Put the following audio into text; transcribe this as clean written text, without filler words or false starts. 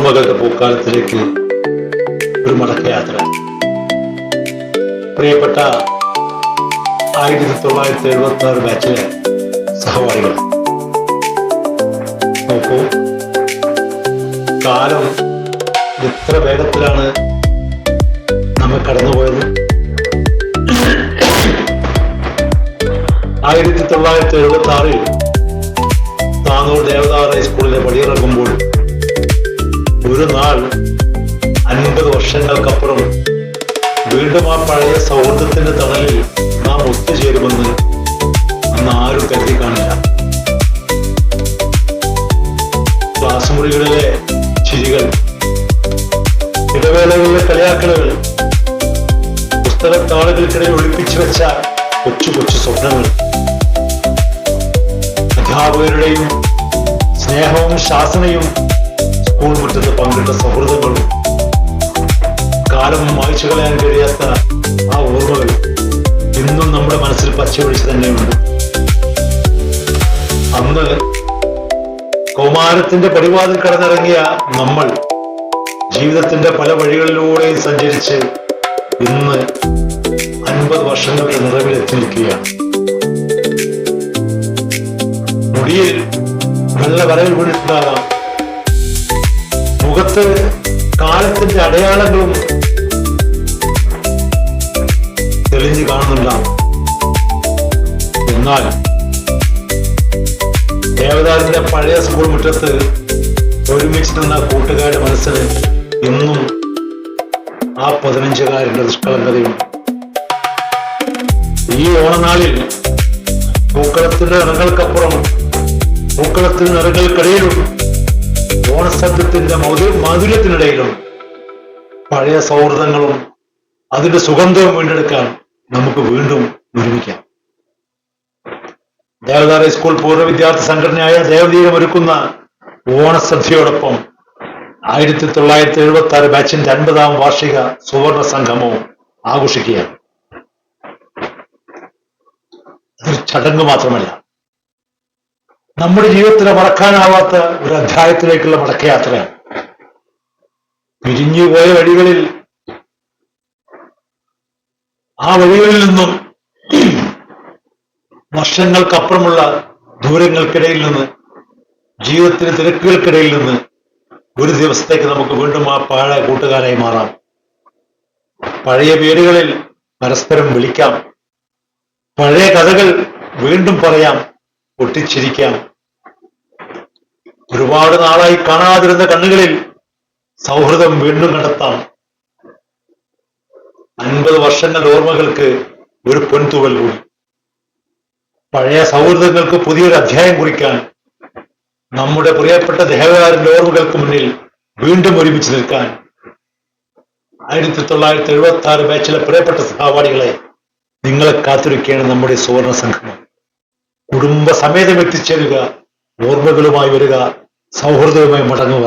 ഓർമ്മകളുടെ പൂക്കാലത്തിലേക്ക് ഒരു മടക്കയാത്ര. പ്രിയപ്പെട്ട 1976 ബാച്ചിലെ സഹപാഠികൾ, നോക്കൂ, കാലം എത്ര വേഗത്തിലാണ് നമ്മൾ കടന്നുപോയത്. 1976 താനൂർ ദേവദാർ ഹൈസ്കൂളിലെ പടിയിറങ്ങുമ്പോൾ ഒരു നാൾ 50 വർഷങ്ങൾക്കപ്പുറം വീണ്ടും ആ പഴയ സൗഹൃദത്തിന്റെ തണലിൽ നാം ഒത്തുചേരുമെന്ന് അന്ന് ആരും കരുതി കാണില്ല. ക്ലാസ് മുറികളിലെ ചിരികൾ, ഇടവേളകളിലെ കളിയാക്കലുകൾ, പുസ്തകത്താളുകൾക്കിടയിൽ ഒളിപ്പിച്ചു വെച്ച കൊച്ചു കൊച്ചു സ്വപ്നങ്ങൾ, അധ്യാപകരുടെയും സ്നേഹവും ശാസനയും സ്കൂൾ മുറ്റത്ത് പങ്കിട്ട സൗഹൃദങ്ങളും, കാലം മായ്ച്ചു കളയാൻ കഴിയാത്ത ആ ഓർമ്മകൾ ഇന്നും നമ്മുടെ മനസ്സിൽ പച്ചപിടിച്ച് തന്നെയുണ്ട്. അന്ന് കൗമാരത്തിന്റെ പടിവാതിൽ കടന്നിറങ്ങിയ നമ്മൾ ജീവിതത്തിന്റെ പല വഴികളിലൂടെയും സഞ്ചരിച്ച് ഇന്ന് 50 വർഷങ്ങളുടെ നിറവിലെത്തി നിൽക്കുകയാണ്. മുടിയിൽ വെള്ള വരകൾ വീണിട്ടുണ്ടാകാം, മുഖത്ത് കാലത്തിന്റെ അടയാളങ്ങളും തെളിഞ്ഞു കാണുന്നുണ്ടാവും. എന്നാൽ ദേവദാറിന്റെ പഴയ സ്കൂൾ മുറ്റത്ത് ഒരുമിച്ച് നിന്ന കൂട്ടുകാരുടെ മനസ്സിൽ ഇന്നും ആ 15കാരന്റെ നിഷ്കളങ്കതയുണ്ട്. ഈ ഓണനാളിൽ പൂക്കളത്തിന്റെ നിറങ്ങൾക്കപ്പുറം, പൂക്കളത്തിന്റെ നിറങ്ങൾക്കിടയിലും ഓണസദ്യത്തിന്റെ മാധുര്യത്തിനിടയിലും പഴയ സൗഹൃദങ്ങളും അതിന്റെ സുഗന്ധവും വീണ്ടെടുക്കാൻ നമുക്ക് വീണ്ടും ഒരുമിക്കാം. ദേവദാർ ഹൈസ്കൂൾ പൂർവ്വ വിദ്യാർത്ഥി സംഘടനയായ ദേവദീരം ഒരുക്കുന്ന ഓണസദ്യയോടൊപ്പം 1976 ബാച്ചിന്റെ 50ാം വാർഷിക സുവർണ സംഗമവും ആഘോഷിക്കുകയാണ്. ഇതൊരു ചടങ്ങ് മാത്രമല്ല, നമ്മുടെ ജീവിതത്തിലെ മറക്കാനാവാത്ത ഒരു അധ്യായത്തിലേക്കുള്ള മടക്കയാത്രയാണ്. പിരിഞ്ഞുപോയ വഴികളിൽ, ആ വഴികളിൽ നിന്നും വർഷങ്ങൾക്കപ്പുറമുള്ള ദൂരങ്ങൾക്കിടയിൽ നിന്ന്, ജീവിതത്തിലെ തിരക്കുകൾക്കിടയിൽ നിന്ന് ഒരു ദിവസത്തേക്ക് നമുക്ക് വീണ്ടും ആ പഴയ കൂട്ടുകാരായി മാറാം. പഴയ പേരുകളിൽ പരസ്പരം വിളിക്കാം, പഴയ കഥകൾ വീണ്ടും പറയാം, പൊട്ടിച്ചിരിക്കാം. ഒരുപാട് നാളായി കാണാതിരുന്ന കണ്ണുകളിൽ സൗഹൃദം വീണ്ടും കണ്ടെത്താം. 50 വർഷങ്ങളുടെ ഓർമ്മകൾക്ക് ഒരു പൊൻതൂവൽ കൂടി. പഴയ സൗഹൃദങ്ങൾക്ക് പുതിയൊരു അധ്യായം കുറിക്കാൻ നമ്മുടെ പ്രിയപ്പെട്ട ദേവദാറിന്റെ ഓർമ്മകൾക്ക് മുന്നിൽ വീണ്ടും ഒരുമിച്ച് നിൽക്കാൻ 1976 ബാച്ചിലെ പ്രിയപ്പെട്ട സഹപാഠികളെ, നിങ്ങളെ കാത്തിരിക്കുകയാണ് നമ്മുടെ സുവർണ സംഗമം. കുടുംബസമേതം എത്തിച്ചേരുക, ഓർമ്മകളുമായി വരിക, സൗഹൃദവുമായി മടങ്ങുക.